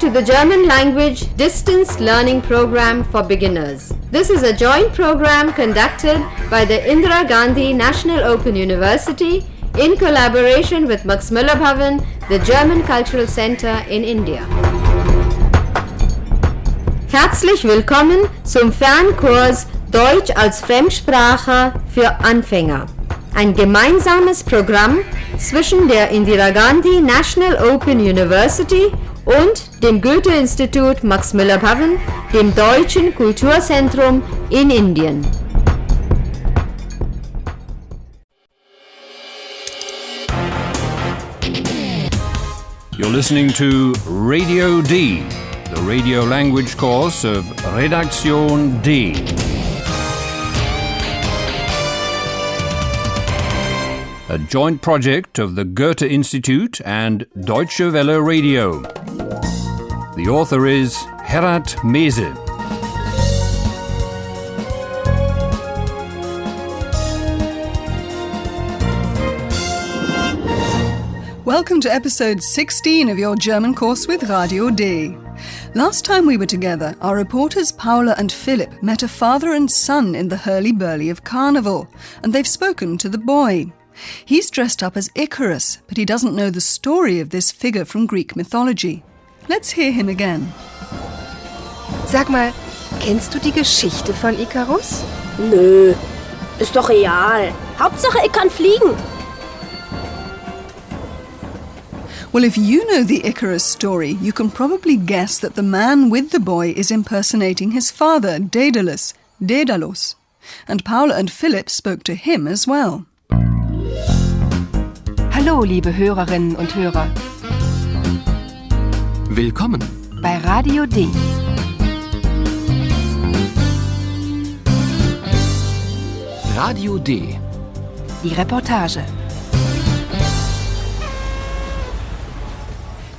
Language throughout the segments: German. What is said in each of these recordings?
to the German language distance learning program for beginners. This is a joint program conducted by the Indira Gandhi National Open University in collaboration with Max Müller Bhavan, the German Cultural Center in India. Herzlich willkommen zum Fernkurs Deutsch als Fremdsprache für Anfänger. Ein gemeinsames Programm zwischen der Indira Gandhi National Open University und dem Goethe-Institut Max Müller Bhavan, dem Deutschen Kulturzentrum in Indien. You're listening to Radio D, the radio language course of Redaktion D. A joint project of the Goethe Institute and Deutsche Welle Radio. The author is Herat Mese. Welcome to episode 16 of your German course with Radio D. Last time we were together, our reporters Paula and Philip met a father and son in the hurly-burly of Carnival, and they've spoken to the boy. He's dressed up as Icarus, but he doesn't know the story of this figure from Greek mythology. Let's hear him again. Sag mal, kennst du die Geschichte von Icarus? Nö, ist doch real. Hauptsache, er kann fliegen. Well, if you know the Icarus story, you can probably guess that the man with the boy is impersonating his father, Daedalus. And Paula and Philip spoke to him as well. Hallo, liebe Hörerinnen und Hörer. Willkommen bei Radio D. Radio D. Die Reportage.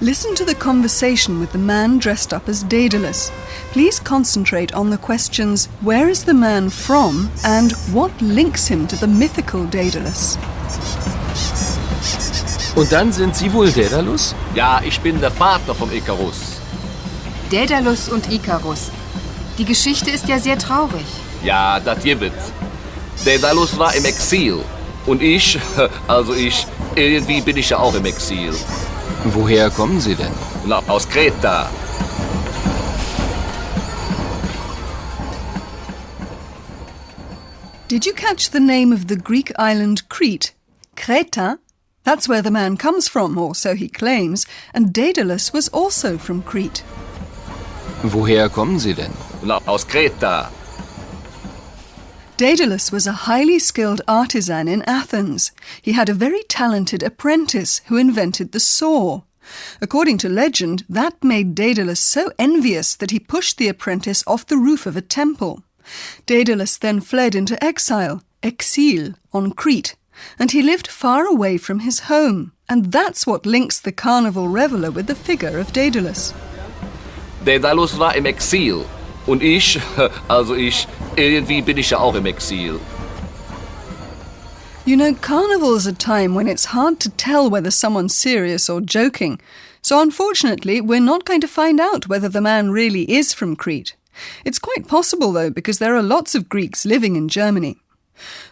Listen to the conversation with the man dressed up as Daedalus. Please concentrate on the questions, where is the man from and what links him to the mythical Daedalus? Und dann sind Sie wohl Daedalus? Ja, ich bin der Vater vom Icarus. Daedalus und Icarus. Die Geschichte ist ja sehr traurig. Ja, das gibt. Daedalus war im Exil. Und irgendwie bin ich ja auch im Exil. Woher kommen Sie denn? Na, aus Kreta. Did you catch the name of the Greek island Crete? Kreta? That's where the man comes from, or so he claims, and Daedalus was also from Crete. Woher kommen Sie denn? Na, aus Kreta. Daedalus was a highly skilled artisan in Athens. He had a very talented apprentice who invented the saw. According to legend, that made Daedalus so envious that he pushed the apprentice off the roof of a temple. Daedalus then fled into exile, exil, on Crete, and he lived far away from his home. And that's what links the carnival reveller with the figure of Daedalus. Daedalus war im Exil. Und irgendwie bin ich ja auch im Exil. You know, carnival's a time when it's hard to tell whether someone's serious or joking. So unfortunately, we're not going to find out whether the man really is from Crete. It's quite possible, though, because there are lots of Greeks living in Germany.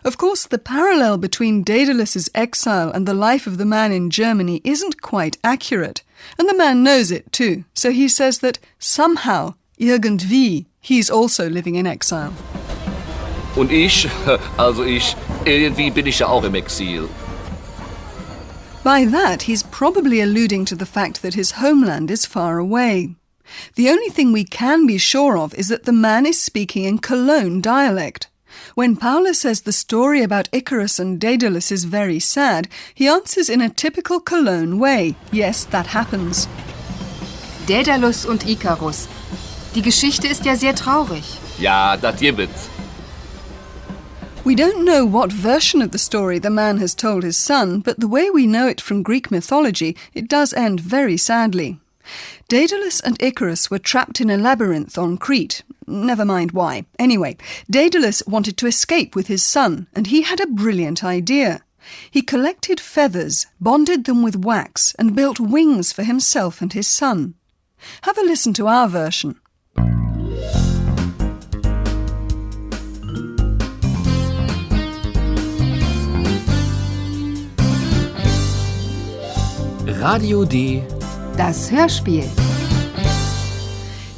Of course, the parallel between Daedalus's exile and the life of the man in Germany isn't quite accurate. And the man knows it too. So he says that somehow, irgendwie, he's also living in exile. Und irgendwie bin ich ja auch im Exil. By that, he's probably alluding to the fact that his homeland is far away. The only thing we can be sure of is that the man is speaking in Cologne dialect. When Paula says the story about Icarus and Daedalus is very sad, he answers in a typical Cologne way. Yes, that happens. Daedalus und Icarus. Die Geschichte ist ja sehr traurig. Ja, das gibt. We don't know what version of the story the man has told his son, but the way we know it from Greek mythology, it does end very sadly. Daedalus and Icarus were trapped in a labyrinth on Crete. Never mind why. Anyway, Daedalus wanted to escape with his son, and he had a brilliant idea. He collected feathers, bonded them with wax, and built wings for himself and his son. Have a listen to our version. Radio D. Das Hörspiel.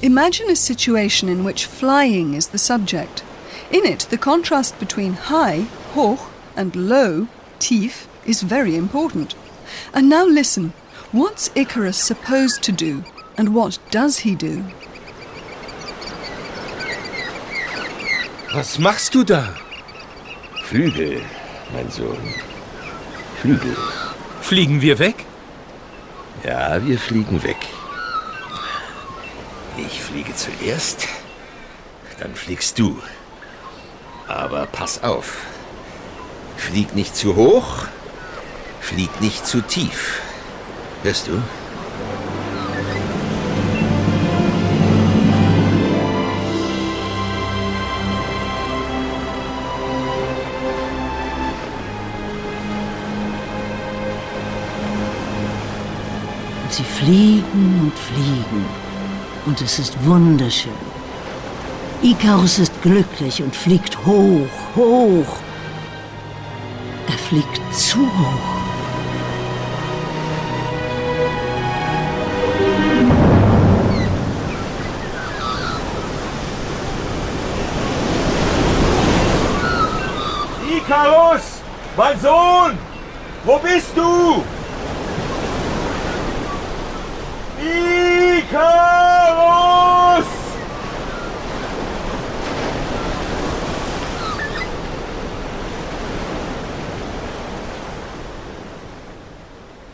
Imagine a situation in which flying is the subject. In it, the contrast between high, hoch, and low, tief, is very important. And now listen. What's Icarus supposed to do? And what does he do? Was machst du da? Flügel, mein Sohn. Flügel. Fliegen wir weg? Ja, wir fliegen weg. Ich fliege zuerst, dann fliegst du. Aber pass auf. Flieg nicht zu hoch, flieg nicht zu tief. Hörst du? Sie fliegen und fliegen, und es ist wunderschön. Icarus ist glücklich und fliegt hoch, hoch. Er fliegt zu hoch. Icarus, mein Sohn! Wo bist du? Icarus!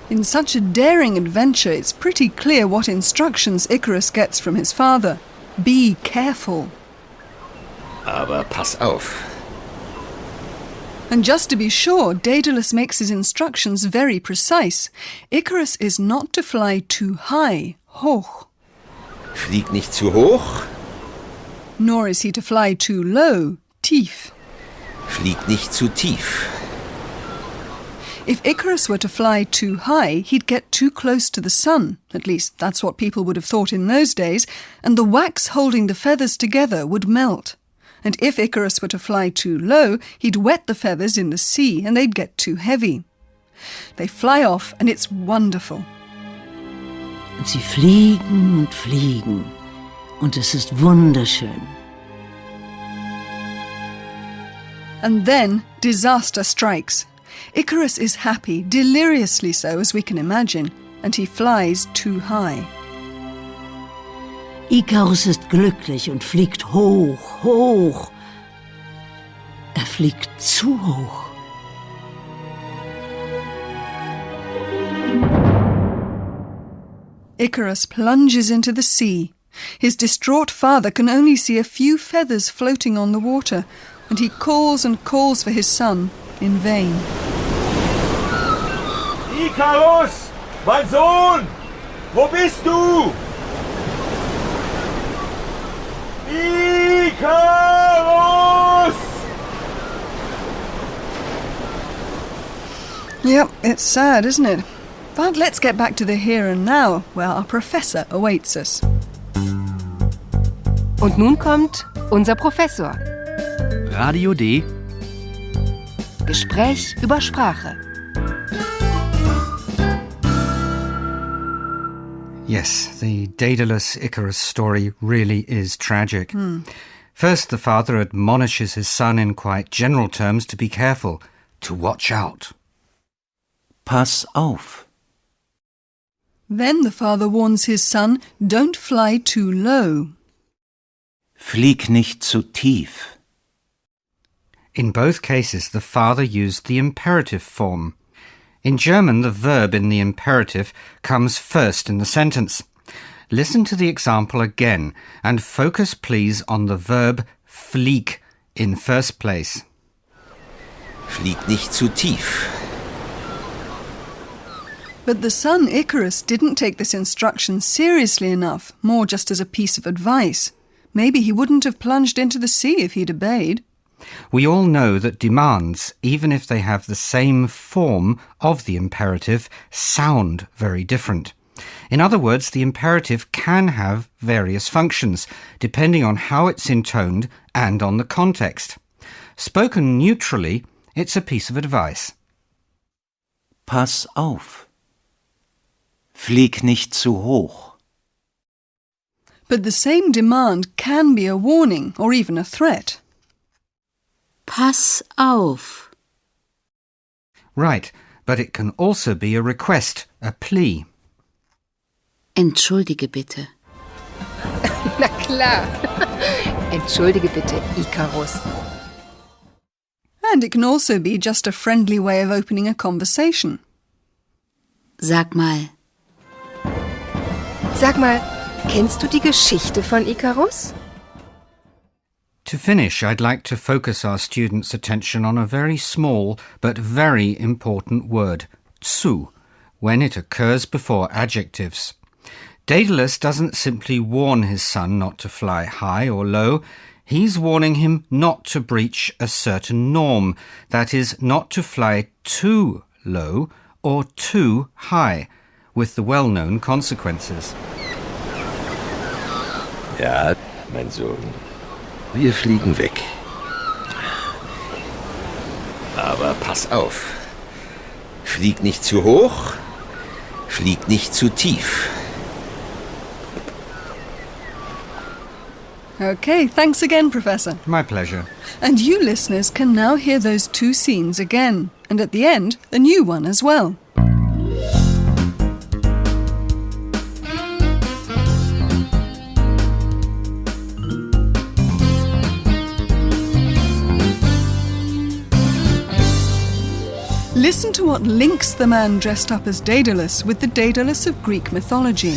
In such a daring adventure, it's pretty clear what instructions Icarus gets from his father. Be careful. Aber pass auf. And just to be sure, Daedalus makes his instructions very precise. Icarus is not to fly too high, hoch, Flieg nicht zu hoch, nor is he to fly too low, tief. flieg nicht zu tief. If Icarus were to fly too high, he'd get too close to the sun. At least that's what people would have thought in those days, and the wax holding the feathers together would melt. And if Icarus were to fly too low, he'd wet the feathers in the sea and they'd get too heavy. They fly off and it's wonderful. Und sie fliegen und fliegen, und es ist wunderschön. And then disaster strikes. Icarus is happy, deliriously so as we can imagine, and he flies too high. Icarus ist glücklich und fliegt hoch, hoch. Er fliegt zu hoch. Icarus plunges into the sea. His distraught father can only see a few feathers floating on the water, and he calls and calls for his son in vain. Icarus, mein Sohn! Wo bist du? Icarus! Yep, it's sad, isn't it? But let's get back to the here and now, where our professor awaits us. Und nun kommt unser Professor. Radio D. Gespräch über Sprache. Yes, the Daedalus-Icarus story really is tragic. First, the father admonishes his son in quite general terms to be careful, to watch out. Pass auf. Then the father warns his son, don't fly too low. Flieg nicht zu tief. In both cases, the father used the imperative form. In German, the verb in the imperative comes first in the sentence. Listen to the example again and focus, please, on the verb flieg in first place. Flieg nicht zu tief. But the son Icarus didn't take this instruction seriously enough, more just as a piece of advice. Maybe he wouldn't have plunged into the sea if he'd obeyed. We all know that demands, even if they have the same form of the imperative, sound very different. In other words, the imperative can have various functions, depending on how it's intoned and on the context. Spoken neutrally, it's a piece of advice. Pass auf. Flieg nicht zu hoch. But the same demand can be a warning or even a threat. Pass auf. Right, but it can also be a request, a plea. Entschuldige bitte. Na klar. Entschuldige bitte, Icarus. And it can also be just a friendly way of opening a conversation. Sag mal. Sag mal, kennst du die Geschichte von Icarus? To finish, I'd like to focus our students' attention on a very small but very important word, zu, when it occurs before adjectives. Daedalus doesn't simply warn his son not to fly high or low. He's warning him not to breach a certain norm, that is, not to fly too low or too high, with the well-known consequences. Ja, mein Sohn, wir fliegen weg. Aber pass auf. Flieg nicht zu hoch, flieg nicht zu tief. Okay, thanks again, Professor. My pleasure. And you listeners can now hear those two scenes again, and at the end, the new one as well. Listen to what links the man dressed up as Daedalus with the Daedalus of Greek mythology.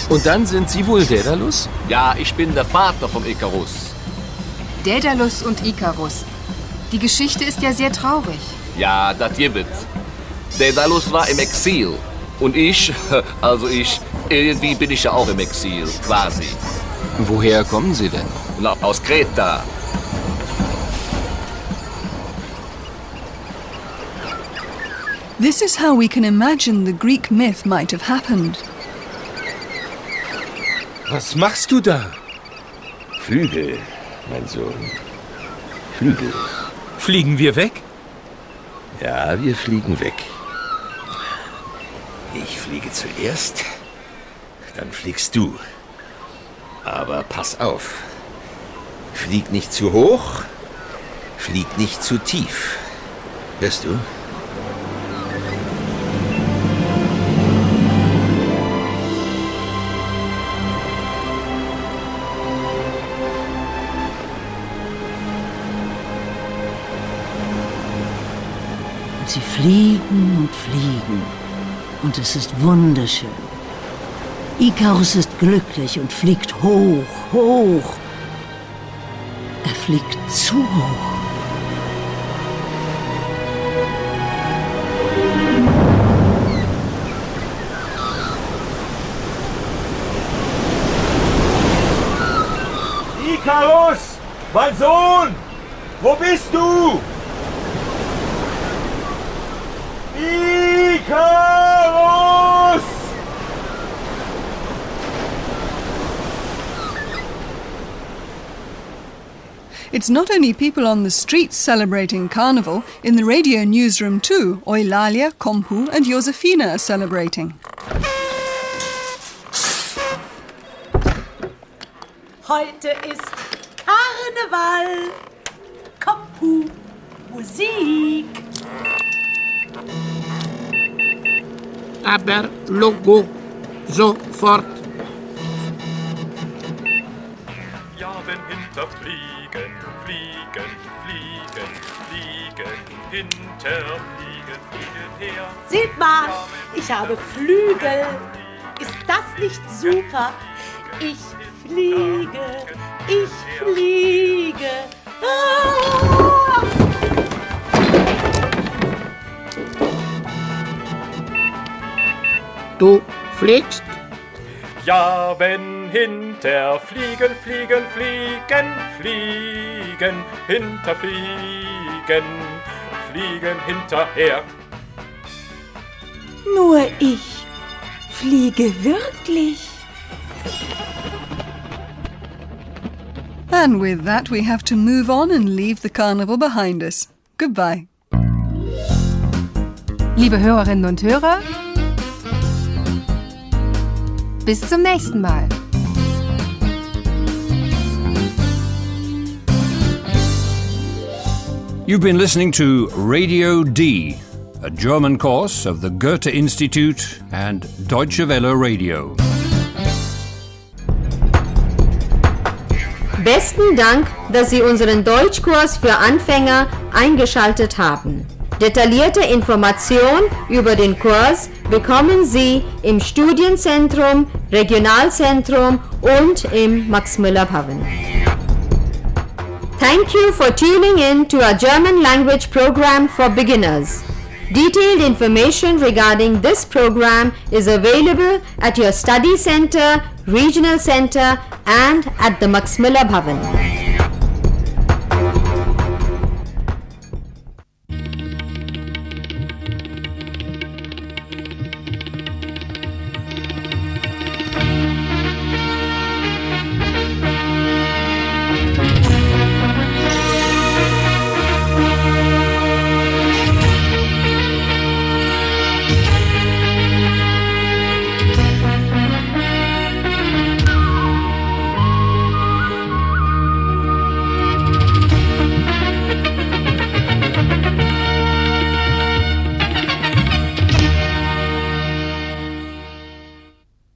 Und dann sind Sie wohl Daedalus? Ja, ich bin der Vater vom Icarus. Daedalus und Icarus. Die Geschichte ist ja sehr traurig. Ja, das gibt. Daedalus war im Exil. Und ich, irgendwie bin ich ja auch im Exil, quasi. Woher kommen Sie denn? Na, aus Kreta. This is how we can imagine the Greek myth might have happened. Was machst du da? Flügel, mein Sohn. Flügel. Fliegen wir weg? Ja, wir fliegen weg. Ich fliege zuerst, dann fliegst du. Aber pass auf. Flieg nicht zu hoch, flieg nicht zu tief. Hörst du? Sie fliegen und fliegen. Und es ist wunderschön. Icarus ist glücklich und fliegt hoch, hoch. Er fliegt zu hoch. Icarus! Mein Sohn! Wo bist du? Icarus! It's not only people on the streets celebrating Carnival. In the radio newsroom too, Eulalia, Kompu and Josefina are celebrating. Heute ist Karneval. Kompu, Musik. Aber Logo sofort. Ja, wenn hinterfliegen, fliegen, fliegen, fliegen, hinterfliegen, fliegen her. Seht mal, ich habe Flügel. Ist das nicht super? Ich fliege, ich fliege. Ah! Du fliegst? Ja, wenn hinterfliegen, fliegen, fliegen, fliegen, hinterfliegen, fliegen hinterher. Nur ich fliege wirklich. And with that we have to move on and leave the carnival behind us. Goodbye. Liebe Hörerinnen und Hörer, bis zum nächsten Mal. You've been listening to Radio D, a German course of the Goethe Institute and Deutsche Welle Radio. Besten Dank, dass Sie unseren Deutschkurs für Anfänger eingeschaltet haben. Detaillierte Informationen über den Kurs bekommen Sie im Studienzentrum, Regionalzentrum und im Max-Müller-Pavillon. Thank you for tuning in to our German language program for beginners. Detailed information regarding this program is available at your study center, regional center and at the Max-Müller-Pavillon.